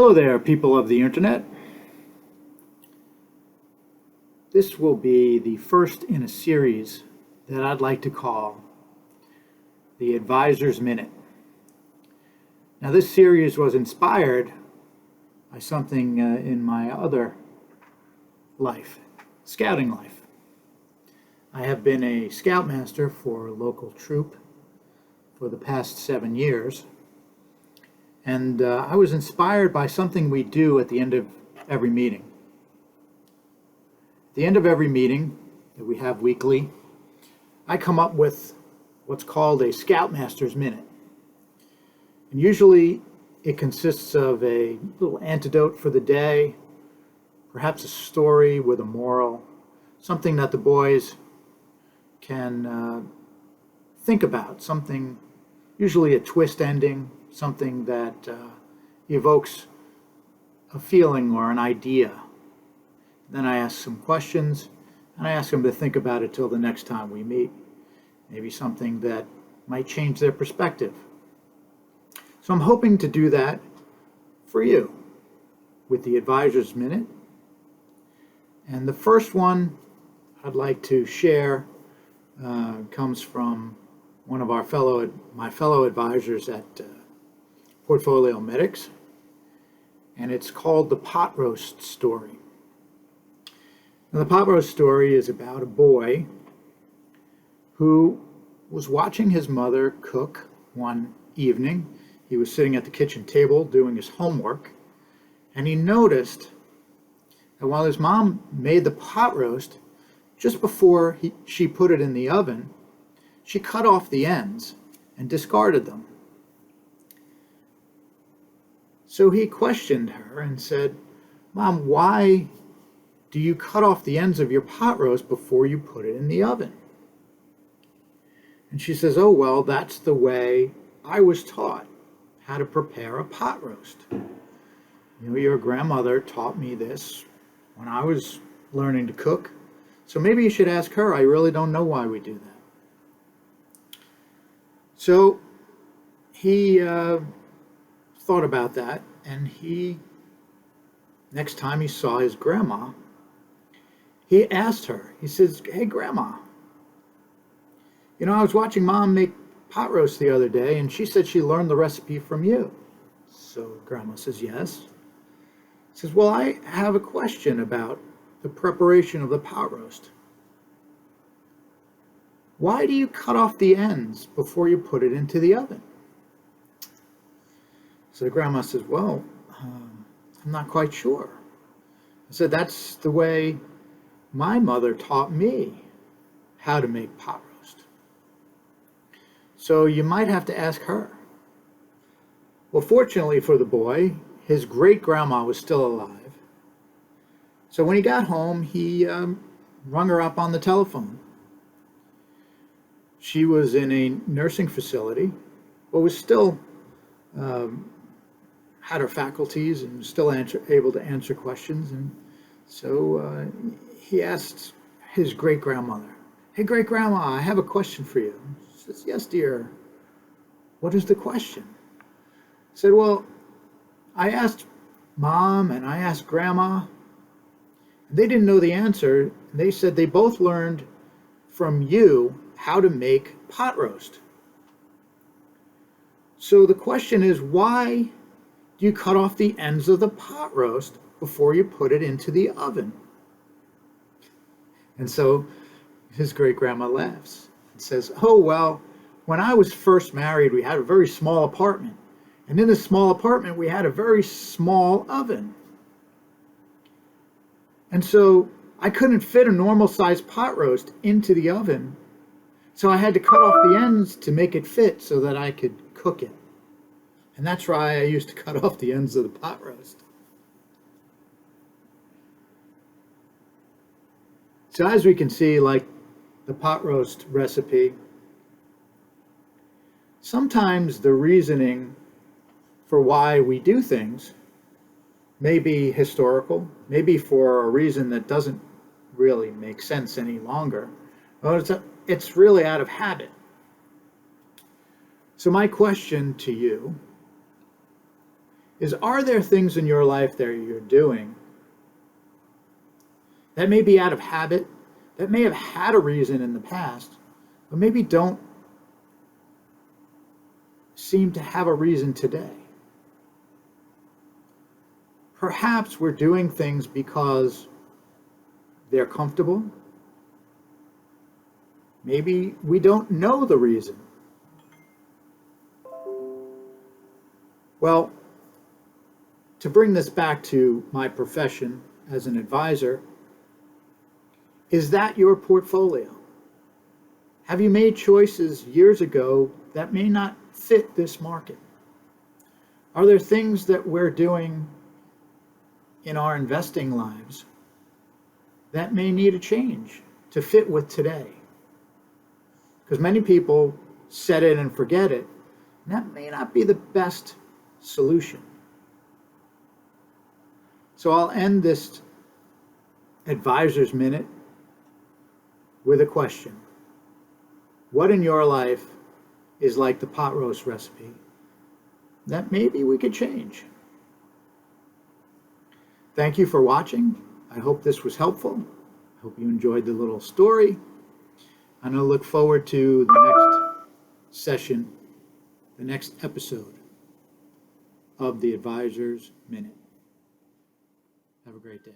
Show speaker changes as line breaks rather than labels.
Hello there, people of the internet. This will be the first in a series that I'd like to call the Advisor's Minute. Now, this series was inspired by something in my other life, scouting life. I have been a scoutmaster for a local troop for the past 7 years. And I was inspired by something we do at the end of every meeting. At the end of every meeting that we have weekly, I come up with what's called a Scoutmaster's Minute. And usually it consists of a little antidote for the day, perhaps a story with a moral, something that the boys can think about, something, usually a twist ending, something that evokes a feeling or an idea. Then I ask some questions, and I ask them to think about it till the next time we meet. Maybe something that might change their perspective. So I'm hoping to do that for you with the Advisor's Minute. And the first one I'd like to share comes from one of my fellow advisors at Portfolio Medics, and it's called The Pot Roast Story. Now, the pot roast story is about a boy who was watching his mother cook one evening. He was sitting at the kitchen table doing his homework, and he noticed that while his mom made the pot roast, just before she put it in the oven, she cut off the ends and discarded them. So he questioned her and said, "Mom, why do you cut off the ends of your pot roast before you put it in the oven?" And she says, "Oh, well, that's the way I was taught how to prepare a pot roast. You know, your grandmother taught me this when I was learning to cook. So maybe you should ask her. I really don't know why we do that." So he thought about that, and next time he saw his grandma, he asked her, he says, "Hey, Grandma, you know, I was watching Mom make pot roast the other day, and she said she learned the recipe from you." So Grandma says, "Yes." He says, "Well, I have a question about the preparation of the pot roast. Why do you cut off the ends before you put it into the oven?" So the grandma says, "Well, I'm not quite sure." I said, "That's the way my mother taught me how to make pot roast. So you might have to ask her." Well, fortunately for the boy, his great-grandma was still alive. So when he got home, he rung her up on the telephone. She was in a nursing facility, but was still had her faculties and was still able to answer questions. And so he asked his great-grandmother, "Hey, great-grandma, I have a question for you." She says, "Yes, dear. What is the question?" He said, "Well, I asked Mom and I asked Grandma. They didn't know the answer. They said they both learned from you how to make pot roast. So the question is, why do you cut off the ends of the pot roast before you put it into the oven?" And so his great-grandma laughs and says, "Oh, well, when I was first married, we had a very small apartment. And in this small apartment, we had a very small oven. And so I couldn't fit a normal-sized pot roast into the oven. So I had to cut off the ends to make it fit so that I could cook it. And that's why I used to cut off the ends of the pot roast." So as we can see, like the pot roast recipe, sometimes the reasoning for why we do things may be historical, maybe for a reason that doesn't really make sense any longer. Or it's really out of habit. So my question to you is, are there things in your life that you're doing that may be out of habit, that may have had a reason in the past, but maybe don't seem to have a reason today? Perhaps we're doing things because they're comfortable. Maybe we don't know the reason. Well, to bring this back to my profession as an advisor, is that your portfolio? Have you made choices years ago that may not fit this market? Are there things that we're doing in our investing lives that may need a change to fit with today? Because many people set it and forget it, and that may not be the best solution. So I'll end this Advisor's Minute with a question. What in your life is like the pot roast recipe that maybe we could change? Thank you for watching. I hope this was helpful. I hope you enjoyed the little story. And I look forward to the next session, the next episode of the Advisor's Minute. Have a great day.